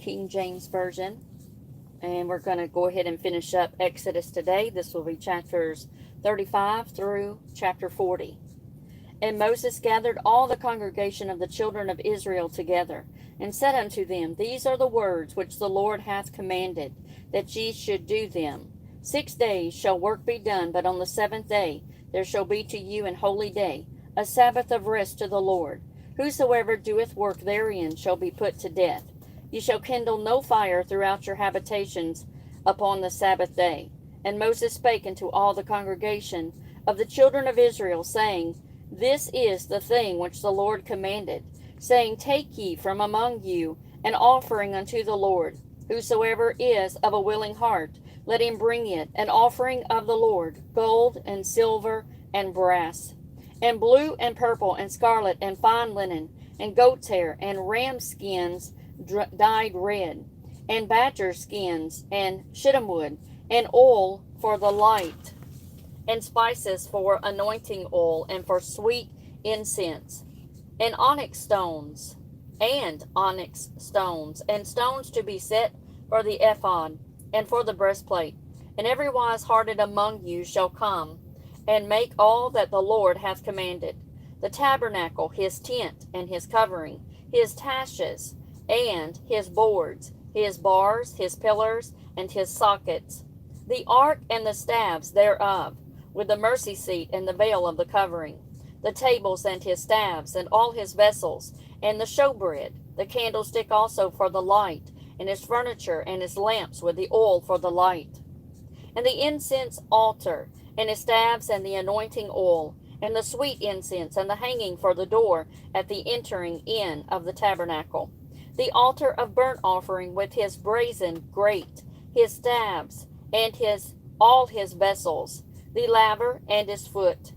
King James Version. And we're going to go ahead and finish up Exodus today. This will be chapters 35 through chapter 40. And Moses gathered all the congregation of the children of Israel together, and said unto them, These are the words which the Lord hath commanded, that ye should do them. 6 days shall work be done, but on the seventh day there shall be to you an holy day, a Sabbath of rest to the Lord. Whosoever doeth work therein shall be put to death. Ye shall kindle no fire throughout your habitations upon the Sabbath day. And Moses spake unto all the congregation of the children of Israel, saying, This is the thing which the Lord commanded, saying, Take ye from among you an offering unto the Lord. Whosoever is of a willing heart, let him bring it, an offering of the Lord, gold and silver and brass, and blue and purple and scarlet and fine linen, and goat's hair, and ram skins dyed red, and badger skins, and shittim wood, and oil for the light, and spices for anointing oil, and for sweet incense, and onyx stones, and stones to be set for the ephod, and for the breastplate. And every wise hearted among you shall come, and make all that the Lord hath commanded: the tabernacle, his tent, and his covering, his taches, and his boards, his bars, his pillars, and his sockets, the ark and the staves thereof, with the mercy seat and the veil of the covering, the tables and his staves, and all his vessels, and the showbread, the candlestick also for the light, and his furniture, and his lamps with the oil for the light, and the incense altar, and his staves, and the anointing oil, and the sweet incense, and the hanging for the door at the entering in of the tabernacle, the altar of burnt offering with his brazen grate, his staves, and all his vessels, the laver and his foot,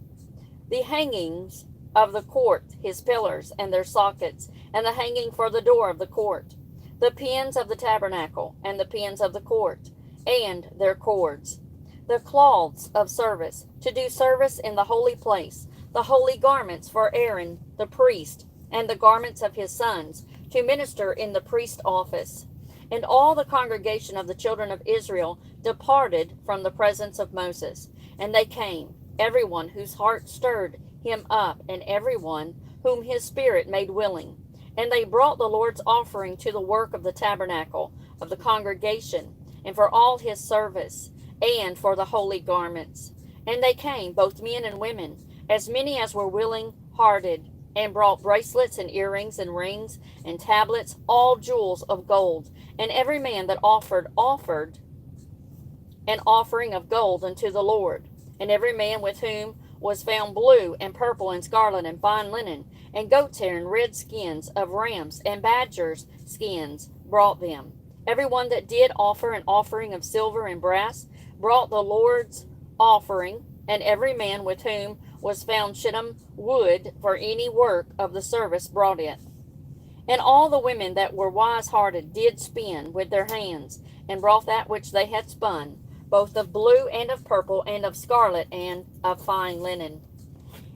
the hangings of the court, his pillars and their sockets, and the hanging for the door of the court, the pins of the tabernacle, and the pins of the court, and their cords, the cloths of service, to do service in the holy place, the holy garments for Aaron the priest, and the garments of his sons, to minister in the priest office. And all the congregation of the children of Israel departed from the presence of Moses. And they came, every one whose heart stirred him up, and every one whom his spirit made willing. And they brought the Lord's offering to the work of the tabernacle of the congregation, and for all his service, and for the holy garments. And they came, both men and women, as many as were willing-hearted, and brought bracelets and earrings and rings and tablets, all jewels of gold. And every man that offered an offering of gold unto the Lord. And every man with whom was found blue and purple and scarlet and fine linen, and goat's hair and red skins of rams and badgers' skins brought them. Every one that did offer an offering of silver and brass brought the Lord's offering, and every man with whom was found shittim wood for any work of the service brought it. And all the women that were wise-hearted did spin with their hands, and brought that which they had spun, both of blue and of purple and of scarlet and of fine linen.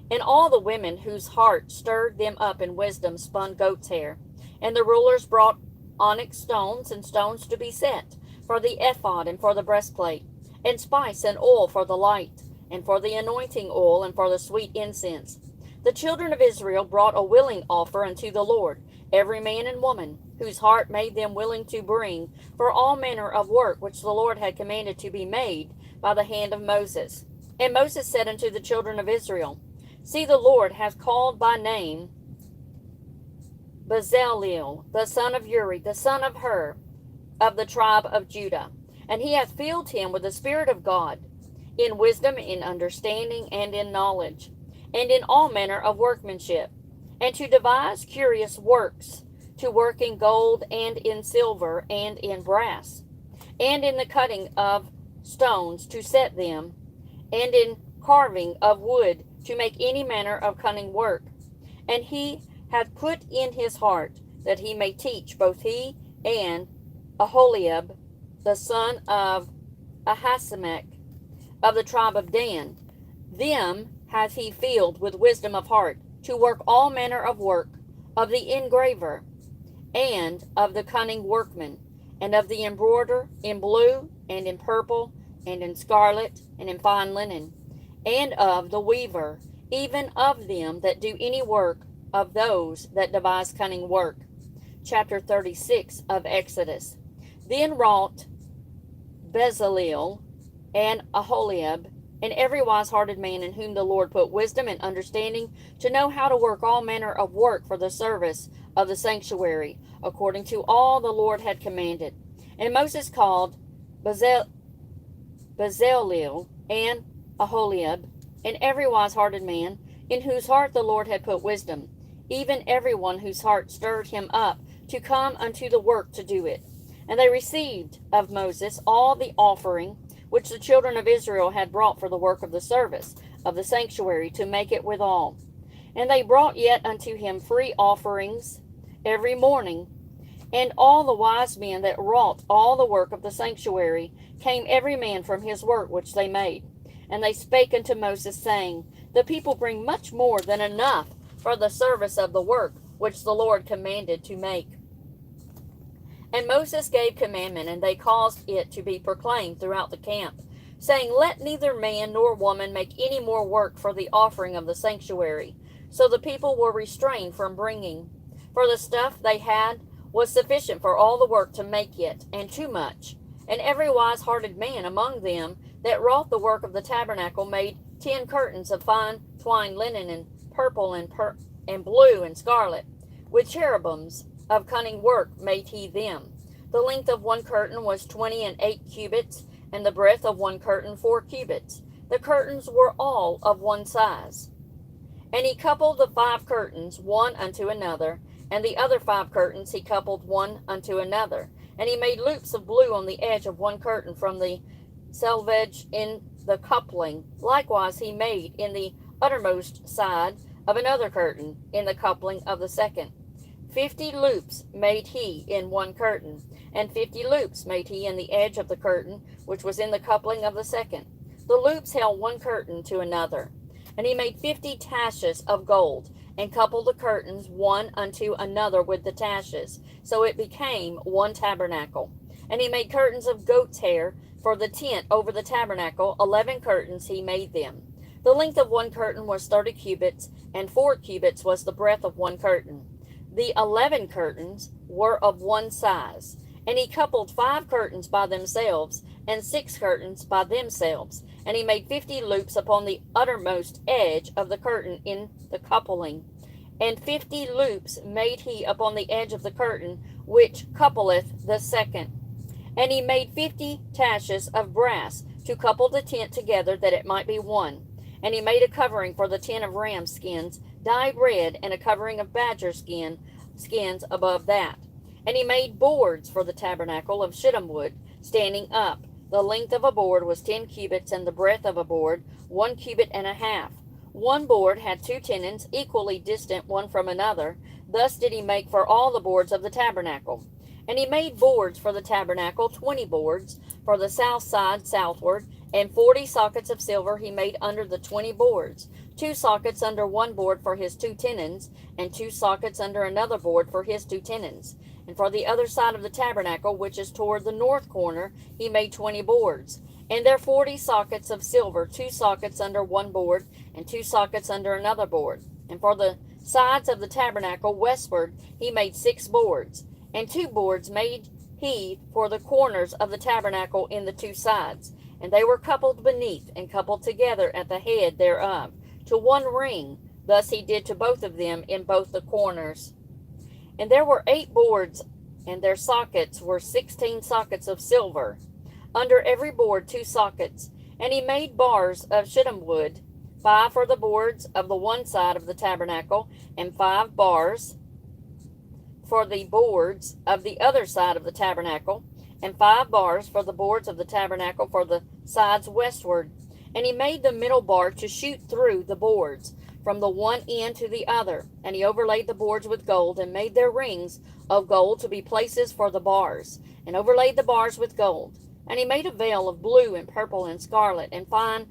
And all the women whose heart stirred them up in wisdom spun goat's hair. And the rulers brought onyx stones and stones to be set for the ephod and for the breastplate, and spice and oil for the light, and for the anointing oil, and for the sweet incense. The children of Israel brought a willing offer unto the Lord, every man and woman, whose heart made them willing to bring, for all manner of work which the Lord had commanded to be made by the hand of Moses. And Moses said unto the children of Israel, See, the Lord hath called by name Bezaleel, the son of Uri, the son of Hur, of the tribe of Judah. And he hath filled him with the Spirit of God, in wisdom, in understanding, and in knowledge, and in all manner of workmanship, and to devise curious works, to work in gold, and in silver, and in brass, and in the cutting of stones to set them, and in carving of wood to make any manner of cunning work. And he hath put in his heart that he may teach both he and Aholiab, the son of Ahisamach, of the tribe of Dan. Them hath he filled with wisdom of heart, to work all manner of work of the engraver, and of the cunning workman, and of the embroiderer in blue, and in purple, and in scarlet, and in fine linen, and of the weaver, even of them that do any work, of those that devise cunning work. Chapter 36 of Exodus. Then wrought Bezaleel and Aholiab, and every wise-hearted man in whom the Lord put wisdom and understanding, to know how to work all manner of work for the service of the sanctuary, according to all the Lord had commanded. And Moses called Bezaleel and Aholiab, and every wise-hearted man, in whose heart the Lord had put wisdom, even every one whose heart stirred him up to come unto the work to do it. And they received of Moses all the offering which the children of Israel had brought for the work of the service of the sanctuary, to make it withal. And they brought yet unto him free offerings every morning. And all the wise men that wrought all the work of the sanctuary came every man from his work which they made. And they spake unto Moses, saying, The people bring much more than enough for the service of the work which the Lord commanded to make. And Moses gave commandment, and they caused it to be proclaimed throughout the camp, saying, Let neither man nor woman make any more work for the offering of the sanctuary. So the people were restrained from bringing. For the stuff they had was sufficient for all the work to make it, and too much. And every wise-hearted man among them that wrought the work of the tabernacle made 10 curtains of fine twined linen, and purple, and blue, and scarlet. With cherubims of cunning work made he them. The length of one curtain was 28 cubits, and the breadth of one curtain 4 cubits. The curtains were all of one size. And he coupled the 5 curtains one unto another, and the other 5 curtains he coupled one unto another. And he made loops of blue on the edge of one curtain from the selvage in the coupling. Likewise he made in the uttermost side of another curtain in the coupling of the second. 50 loops made he in one curtain, and 50 loops made he in the edge of the curtain which was in the coupling of the second. The loops held one curtain to another. And he made 50 taches of gold, and coupled the curtains one unto another with the taches. So it became one tabernacle. And he made curtains of goat's hair for the tent over the tabernacle. 11 curtains he made them. The length of one curtain was 30 cubits, and 4 cubits was the breadth of one curtain. The 11 curtains were of one size. And he coupled 5 curtains by themselves, and 6 curtains by themselves. And he made 50 loops upon the uttermost edge of the curtain in the coupling. And 50 loops made he upon the edge of the curtain which coupleth the second. And he made 50 taches of brass to couple the tent together, that it might be one. And he made a covering for the tent of ram skins, dyed red, and a covering of badger skins above that. And he made boards for the tabernacle of shittim wood, standing up. The length of a board was 10 cubits, and the breadth of a board 1 cubit and a half. One board had 2 tenons, equally distant one from another. Thus did he make for all the boards of the tabernacle. And he made boards for the tabernacle, 20 boards, for the south side southward, and 40 sockets of silver he made under the 20 boards. 2 sockets under one board for his 2 tenons, and 2 sockets under another board for his 2 tenons. And for the other side of the tabernacle, which is toward the north corner, he made 20 boards. And there 40 sockets of silver, 2 sockets under one board, and 2 sockets under another board. And for the sides of the tabernacle westward, he made 6 boards. And 2 boards made he for the corners of the tabernacle in the 2 sides. And they were coupled beneath, and coupled together at the head thereof, to one ring. Thus he did to both of them in both the corners. And there were 8 boards, and their sockets were 16 sockets of silver. Under every board 2 sockets. And he made bars of shittim wood, 5 for the boards of the one side of the tabernacle, and 5 bars for the boards of the other side of the tabernacle, and 5 bars for the boards of the tabernacle for the sides westward. And he made the middle bar to shoot through the boards, from the one end to the other. And he overlaid the boards with gold, and made their rings of gold to be places for the bars, and overlaid the bars with gold. And he made a veil of blue and purple and scarlet, and fine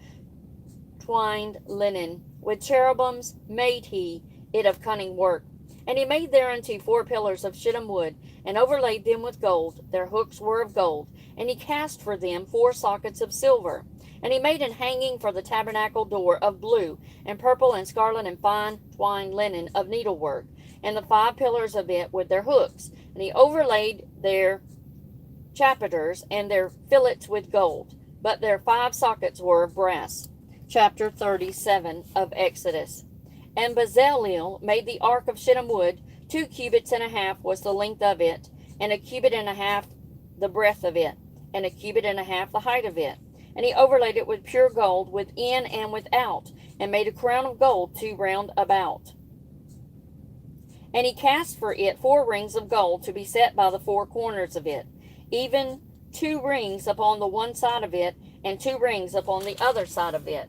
twined linen. With cherubims made he it of cunning work. And he made thereunto 4 pillars of shittim wood, and overlaid them with gold. Their hooks were of gold. And he cast for them 4 sockets of silver. And he made an hanging for the tabernacle door of blue, and purple, and scarlet, and fine twined linen of needlework, and the 5 pillars of it with their hooks. And he overlaid their chapiters and their fillets with gold, but their 5 sockets were of brass. Chapter 37 of Exodus. And Bezaleel made the ark of shittim wood. 2 cubits and a half was the length of it, and a cubit and a half the breadth of it, and a cubit and a half the height of it. And he overlaid it with pure gold within and without, and made a crown of gold to round about. And he cast for it 4 rings of gold to be set by the 4 corners of it, even 2 rings upon the one side of it, and 2 rings upon the other side of it.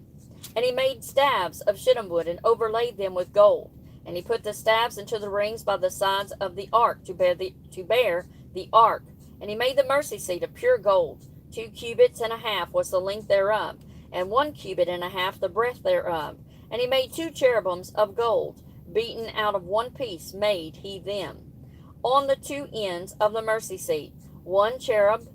And he made staves of shittim wood, and overlaid them with gold. And he put the staves into the rings by the sides of the ark to bear the ark. And he made the mercy seat of pure gold. 2 cubits and a half was the length thereof, and 1 cubit and a half the breadth thereof. And he made 2 cherubims of gold, beaten out of 1 piece made he them. On the 2 ends of the mercy seat, 1 cherub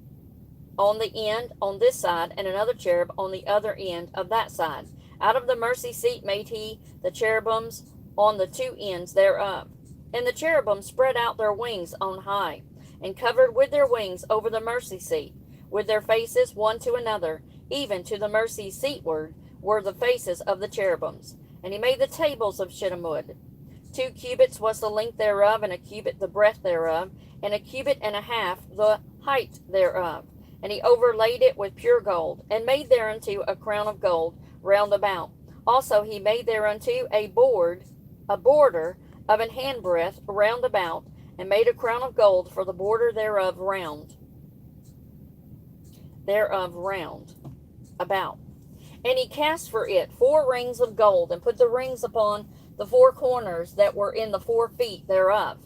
on the end on this side, and another cherub on the other end of that side. Out of the mercy seat made he the cherubims on the 2 ends thereof. And the cherubim spread out their wings on high, and covered with their wings over the mercy seat, with their faces one to another, even to the mercy seatward were the faces of the cherubims. And he made the tables of shittim wood. 2 cubits was the length thereof, and a cubit the breadth thereof, and a cubit and a half the height thereof. And he overlaid it with pure gold, and made thereunto a crown of gold round about. Also he made thereunto a border of an handbreadth round about, and made a crown of gold for the border thereof round about. And he cast for it 4 rings of gold, and put the rings upon the 4 corners that were in the 4 feet thereof.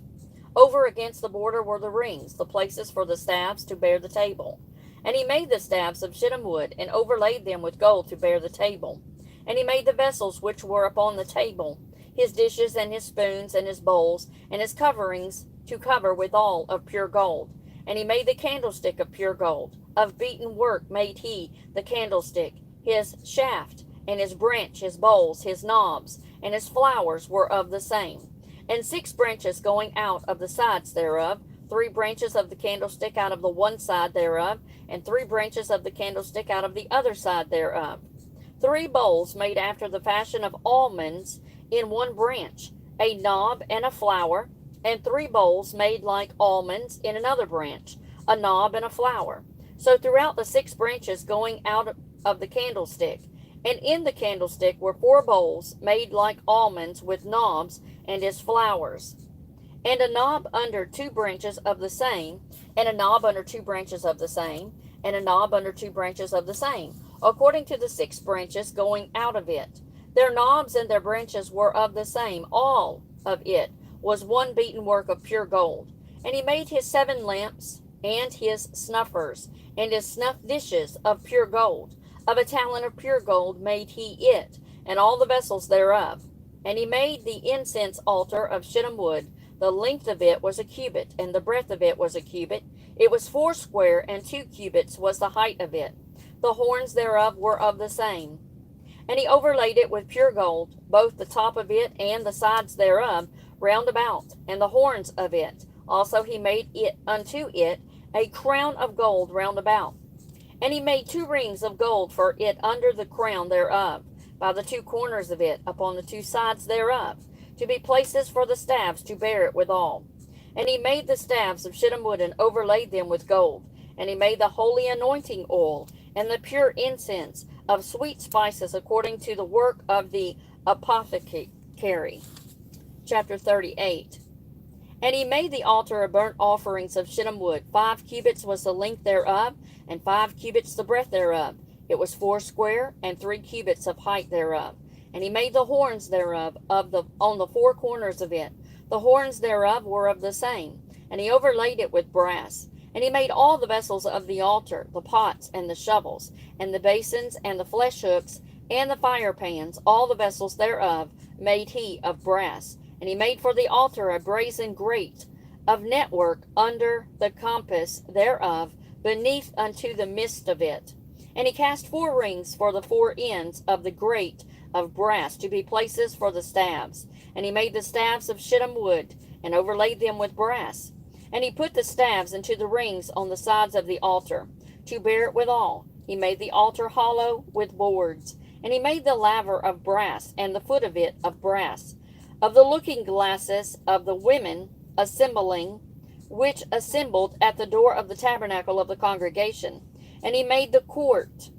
Over against the border were the rings, the places for the staves to bear the table. And he made the staves of shittim wood, and overlaid them with gold to bear the table. And he made the vessels which were upon the table, his dishes, and his spoons, and his bowls, and his coverings to cover withal of pure gold. And he made the candlestick of pure gold. Of beaten work made he the candlestick. His shaft, and his branch, his bowls, his knobs, and his flowers were of the same. And 6 branches going out of the sides thereof, 3 branches of the candlestick out of the one side thereof, and 3 branches of the candlestick out of the other side thereof. 3 bowls made after the fashion of almonds in one branch, a knob and a flower, and 3 bowls made like almonds in another branch, a knob and a flower. So throughout the 6 branches going out of the candlestick. And in the candlestick were 4 bowls made like almonds with knobs and his flowers. And a knob under 2 branches of the same, and a knob under 2 branches of the same, and a knob under 2 branches of the same, according to the 6 branches going out of it. Their knobs and their branches were of the same. All of it was one beaten work of pure gold. And he made his 7 lamps, and his snuffers, and his snuff dishes of pure gold. Of a talent of pure gold made he it, and all the vessels thereof. And he made the incense altar of shittim wood. The length of it was a cubit, and the breadth of it was a cubit. It was 4 square, and 2 cubits was the height of it. The horns thereof were of the same. And he overlaid it with pure gold, both the top of it and the sides thereof, round about, and the horns of it. Also he made it unto it a crown of gold round about. And he made 2 rings of gold for it under the crown thereof, by the 2 corners of it, upon the 2 sides thereof, to be places for the staves to bear it withal. And he made the staves of shittim wood, and overlaid them with gold. And he made the holy anointing oil, and the pure incense of sweet spices, according to the work of the apothecary. Chapter 38. And he made the altar of burnt offerings of shittim wood. 5 cubits was the length thereof, and 5 cubits the breadth thereof. It was 4 square, and 3 cubits of height thereof. And he made the horns thereof on the 4 corners of it. The horns thereof were of the same. And he overlaid it with brass. And he made all the vessels of the altar, the pots and the shovels, and the basins and the flesh hooks, and the fire pans, all the vessels thereof made he of brass. And he made for the altar a brazen grate of network under the compass thereof, beneath unto the midst of it. And he cast 4 rings for the 4 ends of the grate of brass, to be places for the staves. And he made the staves of shittim wood, and overlaid them with brass. And he put the staves into the rings on the sides of the altar, to bear it withal. He made the altar hollow with boards. And he made the laver of brass, and the foot of it of brass, of the looking glasses of the women assembling, which assembled at the door of the tabernacle of the congregation. And he made the court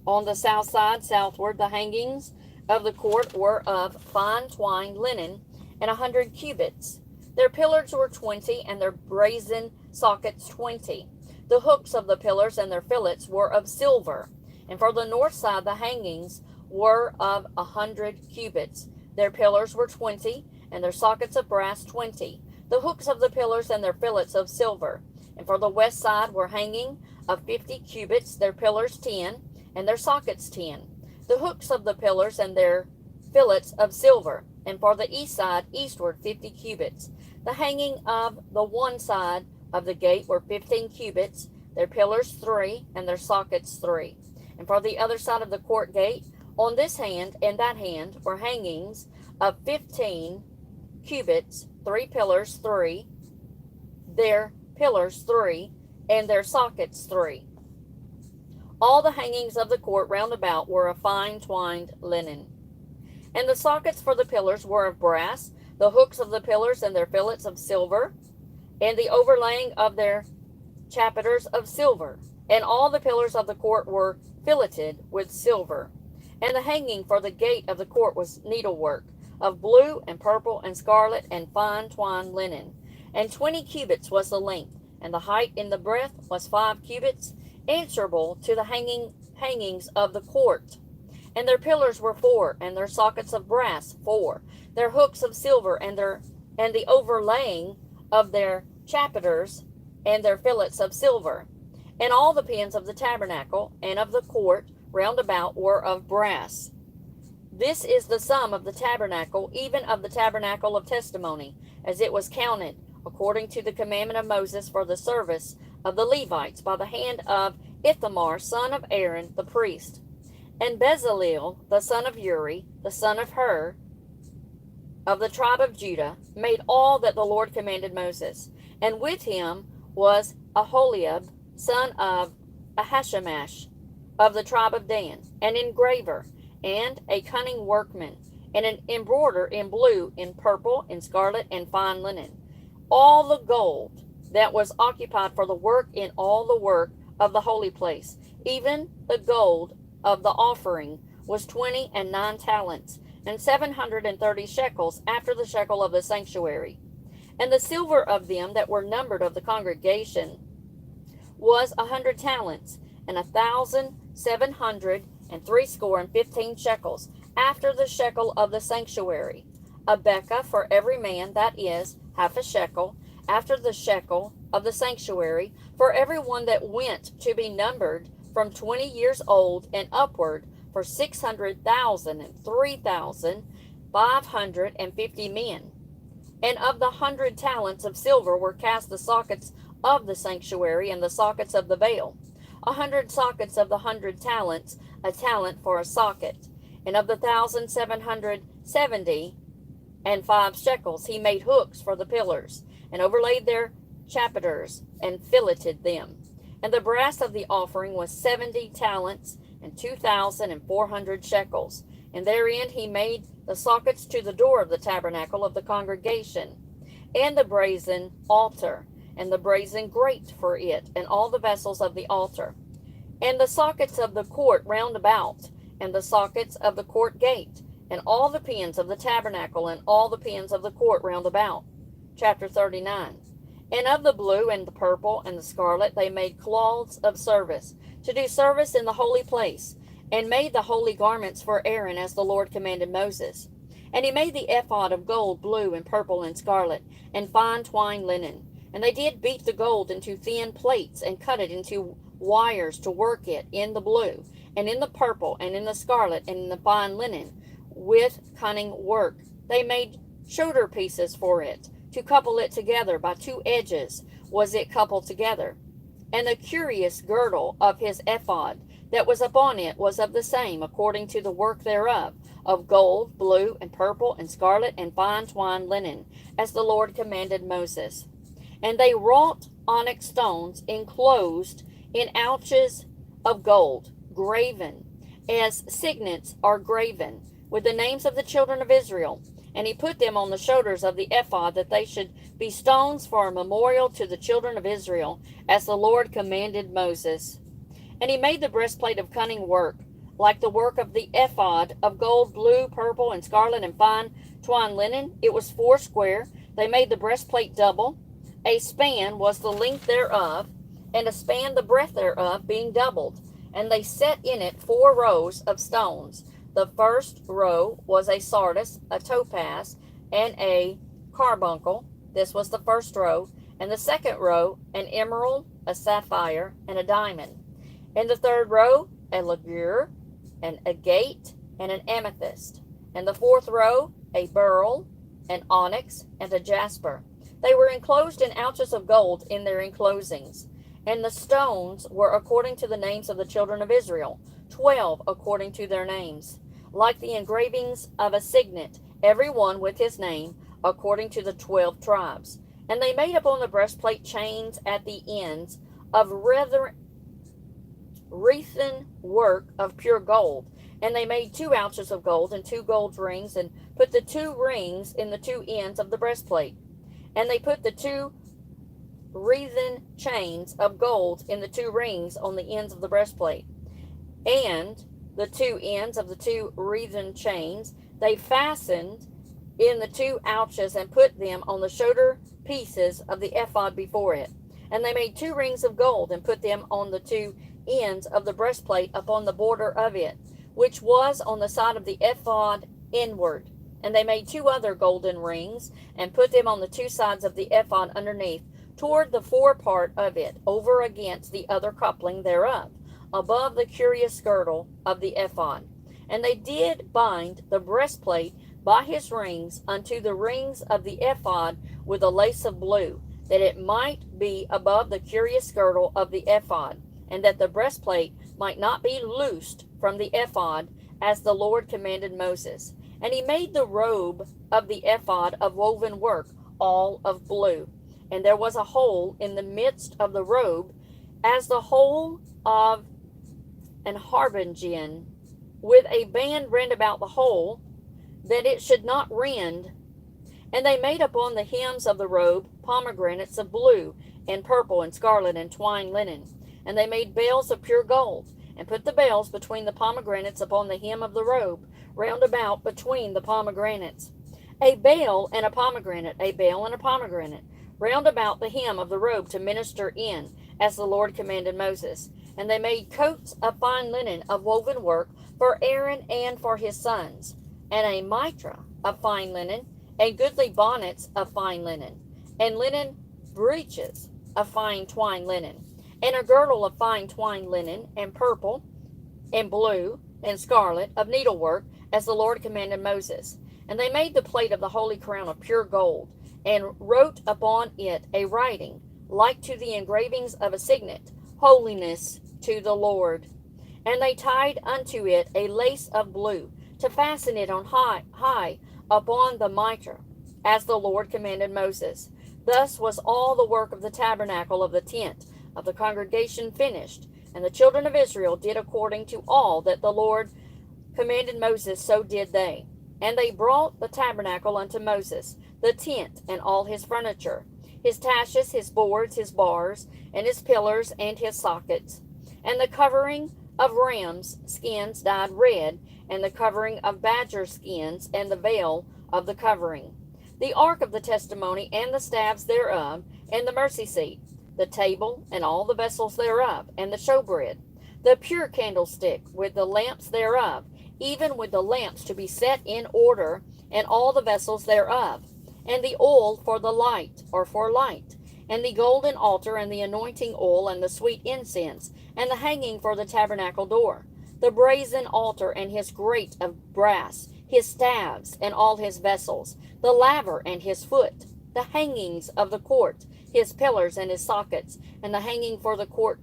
on the south side southward. The hangings of the court were of fine twined linen, and 100 cubits. Their pillars were 20, and their brazen sockets 20. The hooks of the pillars and their fillets were of silver. And for the north side the hangings were of 100 cubits. Their pillars were 20, and their sockets of brass 20. The hooks of the pillars and their fillets of silver. And for the west side were hanging of 50 cubits, their pillars 10, and their sockets 10. The hooks of the pillars and their fillets of silver. And for the east side eastward 50 cubits. The hanging of the one side of the gate were 15 cubits, their pillars 3, and their sockets 3. And for the other side of the court gate, on this hand and that hand, were hangings of 15 cubits, 3 pillars 3, their pillars 3, and their sockets 3. All the hangings of the court round about were of fine twined linen. And the sockets for the pillars were of brass, the hooks of the pillars and their fillets of silver, and the overlaying of their chapiters of silver. And all the pillars of the court were filleted with silver. And the hanging for the gate of the court was needlework, of blue and purple and scarlet and fine twined linen. And 20 cubits was the length, and the height in the breadth was 5 cubits, answerable to the hangings of the court. And their pillars were 4, and their sockets of brass 4, their hooks of silver, and the overlaying of their chapiters, and their fillets of silver. And all the pins of the tabernacle and of the court round about were of brass. This is the sum of the tabernacle, even of the tabernacle of testimony, as it was counted, according to the commandment of Moses for the service of the Levites, by the hand of Ithamar, son of Aaron, the priest. And Bezaleel, the son of Uri, the son of Hur, of the tribe of Judah, made all that the Lord commanded Moses. And with him was Aholiab, son of Ahashamash, of the tribe of Dan, an engraver, and a cunning workman, and an embroiderer in blue, in purple, in scarlet, and fine linen. All the gold that was occupied for the work in all the work of the holy place, even the gold of the offering, was 29 talents, and 730 shekels, after the shekel of the sanctuary. And the silver of them that were numbered of the congregation was 100 talents, and 1,715 shekels, after the shekel of the sanctuary. A bekah for every man, that is, half a shekel, after the shekel of the sanctuary, for every one that went to be numbered from 20 years old and upward, for 600,000 and 3,550 men. And of the 100 talents of silver were cast the sockets of the sanctuary and the sockets of the veil. 100 sockets of the 100 talents, a talent for a socket. And of the 1,770 and 5 shekels he made hooks for the pillars, and overlaid their chapiters, and filleted them. And the brass of the offering was 70 talents, and 2,400 shekels. And therein he made the sockets to the door of the tabernacle of the congregation, and the brazen altar, and the brazen grate for it, and all the vessels of the altar, and the sockets of the court round about, and the sockets of the court gate, and all the pins of the tabernacle, and all the pins of the court round about. Chapter 39. And of the blue and the purple and the scarlet they made cloths of service, to do service in the holy place, and made the holy garments for Aaron, as the Lord commanded Moses. And he made the ephod of gold, blue, and purple, and scarlet, and fine twined linen. And they did beat the gold into thin plates, and cut it into wires to work it in the blue, and in the purple, and in the scarlet, and in the fine linen, with cunning work. They made shoulder pieces for it, to couple it together. By 2 edges was it coupled together. And the curious girdle of his ephod that was upon it was of the same, according to the work thereof, of gold, blue, and purple, and scarlet, and fine twined linen, as the Lord commanded Moses. And they wrought onyx stones enclosed in ouches of gold, graven, as signets are graven, with the names of the children of Israel. And he put them on the shoulders of the ephod, that they should be stones for a memorial to the children of Israel, as the Lord commanded Moses. And he made the breastplate of cunning work, like the work of the ephod, of gold, blue, purple, and scarlet, and fine twined linen. It was 4 square. They made the breastplate double. A span was the length thereof, and a span the breadth thereof, being doubled. And they set in it 4 rows of stones. The first row was a sardius, a topaz, and a carbuncle. This was the first row. And the second row, an emerald, a sapphire, and a diamond. In the third row, a ligure, an agate, and an amethyst. And the fourth row, a beryl, an onyx, and a jasper. They were enclosed in ouches of gold in their enclosings. And the stones were according to the names of the children of Israel, 12 according to their names, like the engravings of a signet, every one with his name, according to the 12 tribes. And they made upon the breastplate chains at the ends of wreathen work of pure gold. And they made 2 ouches of gold and 2 gold rings, and put the 2 rings in the 2 ends of the breastplate. And they put the 2 wreathen chains of gold in the 2 rings on the ends of the breastplate. And the 2 ends of the 2 wreathen chains they fastened in the 2 ouches, and put them on the shoulder pieces of the ephod before it. And they made 2 rings of gold, and put them on the 2 ends of the breastplate upon the border of it, which was on the side of the ephod inward. And they made 2 other golden rings, and put them on the 2 sides of the ephod underneath, toward the fore part of it, over against the other coupling thereof, above the curious girdle of the ephod. And they did bind the breastplate by his rings unto the rings of the ephod with a lace of blue, that it might be above the curious girdle of the ephod, and that the breastplate might not be loosed from the ephod, as the Lord commanded Moses. And he made the robe of the ephod of woven work, all of blue. And there was a hole in the midst of the robe, as the hole of an harbingin, with a band rend about the hole, that it should not rend. And they made upon the hems of the robe pomegranates of blue, and purple, and scarlet, and twined linen. And they made bales of pure gold, and put the bales between the pomegranates upon the hem of the robe, round about between the pomegranates. A bale and a pomegranate, a bale and a pomegranate, round about the hem of the robe, to minister in, as the Lord commanded Moses. And they made coats of fine linen of woven work for Aaron and for his sons, and a mitra of fine linen, and goodly bonnets of fine linen, and linen breeches of fine twined linen, and a girdle of fine twined linen, and purple, and blue, and scarlet, of needlework, as the Lord commanded Moses. And they made the plate of the holy crown of pure gold, and wrote upon it a writing, like to the engravings of a signet, Holiness to the Lord. And they tied unto it a lace of blue, to fasten it on high upon the mitre, as the Lord commanded Moses. Thus was all the work of the tabernacle of the tent of the congregation finished. And the children of Israel did according to all that the Lord commanded Moses, so did they. And they brought the tabernacle unto Moses, the tent, and all his furniture, his taches, his boards, his bars, and his pillars, and his sockets, and the covering of rams' skins dyed red, and the covering of badger skins, and the veil of the covering, the ark of the testimony, and the staves thereof, and the mercy seat, the table, and all the vessels thereof, and the showbread, the pure candlestick, with the lamps thereof, even with the lamps to be set in order, and all the vessels thereof, and the oil for the light, or for light, and the golden altar, and the anointing oil, and the sweet incense, and the hanging for the tabernacle door, the brazen altar, and his grate of brass, his staves and all his vessels, the laver and his foot, the hangings of the court, his pillars and his sockets, and the hanging for the court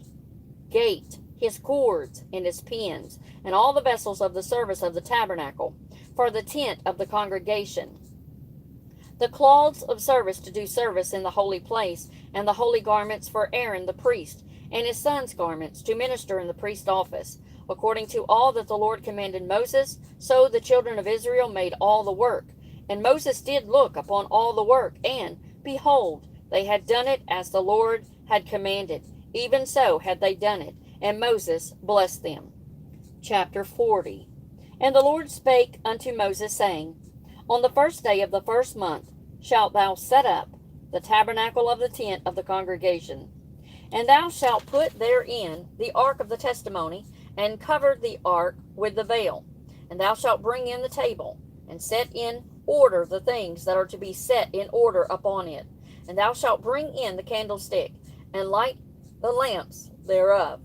gate, his cords and his pins, and all the vessels of the service of the tabernacle, for the tent of the congregation, the cloths of service to do service in the holy place, and the holy garments for Aaron the priest, and his sons' garments to minister in the priest office. According to all that the Lord commanded Moses, so the children of Israel made all the work. And Moses did look upon all the work, and, behold, they had done it as the Lord had commanded. Even so had they done it, and Moses blessed them. Chapter 40. And the Lord spake unto Moses, saying, On the first day of the first month shalt thou set up the tabernacle of the tent of the congregation. And thou shalt put therein the ark of the testimony, and cover the ark with the veil. And thou shalt bring in the table, and set in order the things that are to be set in order upon it. And thou shalt bring in the candlestick, and light the lamps thereof.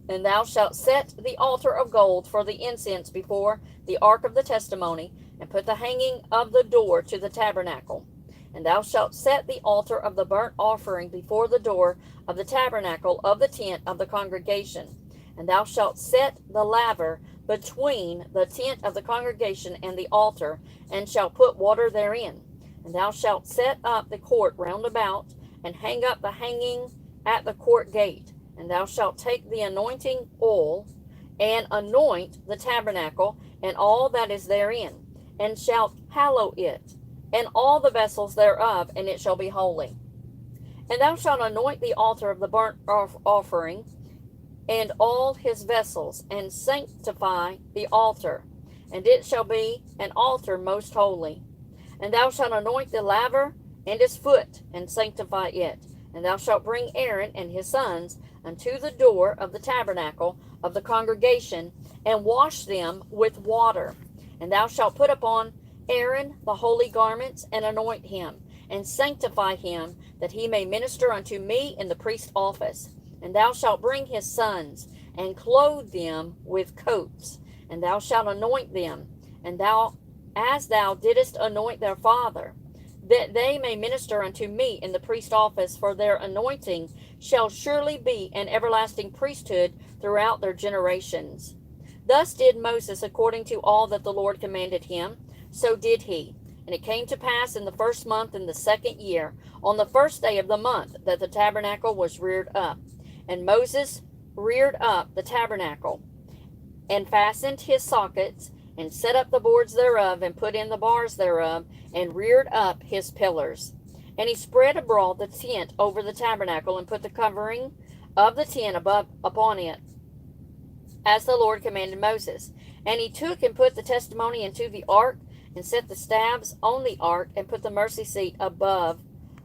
And thou shalt set the altar of gold for the incense before the ark of the testimony, and put the hanging of the door to the tabernacle. And thou shalt set the altar of the burnt offering before the door of the tabernacle of the tent of the congregation. And thou shalt set the laver between the tent of the congregation and the altar, and shalt put water therein. And thou shalt set up the court round about, and hang up the hanging at the court gate. And thou shalt take the anointing oil, and anoint the tabernacle, and all that is therein, and shalt hallow it, and all the vessels thereof, and it shall be holy. And thou shalt anoint the altar of the burnt offering, and all his vessels, and sanctify the altar, and it shall be an altar most holy. And thou shalt anoint the laver and his foot, and sanctify it. And thou shalt bring Aaron and his sons unto the door of the tabernacle of the congregation, and wash them with water. And thou shalt put upon Aaron the holy garments, and anoint him, and sanctify him, that he may minister unto me in the priest's office. And thou shalt bring his sons, and clothe them with coats, and thou shalt anoint them, and thou, as thou didst anoint their father, that they may minister unto me in the priest's office, for their anointing shall surely be an everlasting priesthood throughout their generations. Thus did Moses according to all that the Lord commanded him, so did he. And it came to pass in the first month in the second year, on the first day of the month, that the tabernacle was reared up. And Moses reared up the tabernacle, and fastened his sockets, and set up the boards thereof, and put in the bars thereof, and reared up his pillars. And he spread abroad the tent over the tabernacle, and put the covering of the tent above upon it, as the Lord commanded Moses. And he took and put the testimony into the ark, and set the staves on the ark, and put the mercy seat above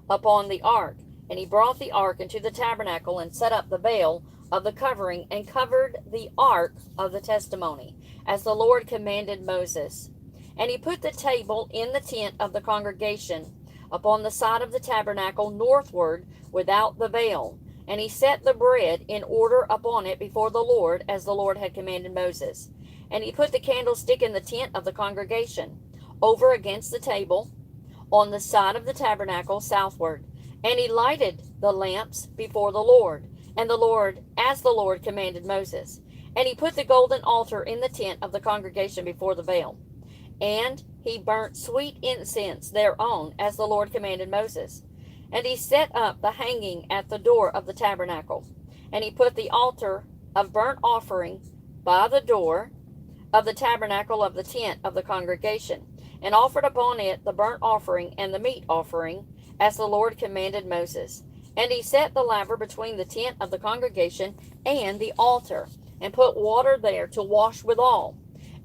upon the ark. And he brought the ark into the tabernacle, and set up the veil of the covering, and covered the ark of the testimony, as the Lord commanded Moses. And he put the table in the tent of the congregation, upon the side of the tabernacle northward, without the veil. And he set the bread in order upon it before the Lord, as the Lord had commanded Moses. And he put the candlestick in the tent of the congregation, over against the table, on the side of the tabernacle southward. And he lighted the lamps before the Lord, and the Lord, as the Lord commanded Moses. And he put the golden altar in the tent of the congregation before the veil. And he burnt sweet incense thereon, as the Lord commanded Moses. And he set up the hanging at the door of the tabernacle. And he put the altar of burnt offering by the door of the tabernacle of the tent of the congregation, and offered upon it the burnt offering and the meat offering, as the Lord commanded Moses. And he set the laver between the tent of the congregation and the altar, and put water there to wash withal.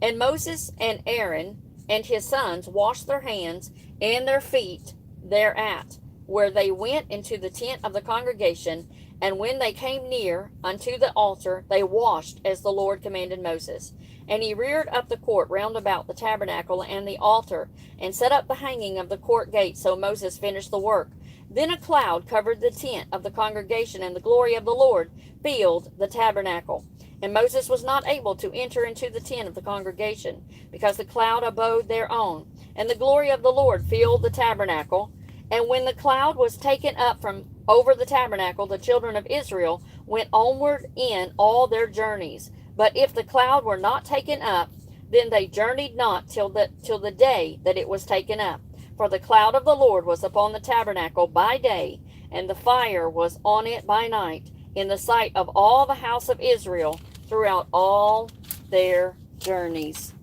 And Moses and Aaron and his sons washed their hands and their feet thereat, where they went into the tent of the congregation. And when they came near unto the altar, they washed as the Lord commanded Moses. And he reared up the court round about the tabernacle and the altar, and set up the hanging of the court gate. So Moses finished the work. Then a cloud covered the tent of the congregation, and the glory of the Lord filled the tabernacle. And Moses was not able to enter into the tent of the congregation, because the cloud abode thereon, and the glory of the Lord filled the tabernacle. And when the cloud was taken up from over the tabernacle, the children of Israel went onward in all their journeys. But if the cloud were not taken up, then they journeyed not till the day that it was taken up. For the cloud of the Lord was upon the tabernacle by day, and the fire was on it by night, in the sight of all the house of Israel throughout all their journeys.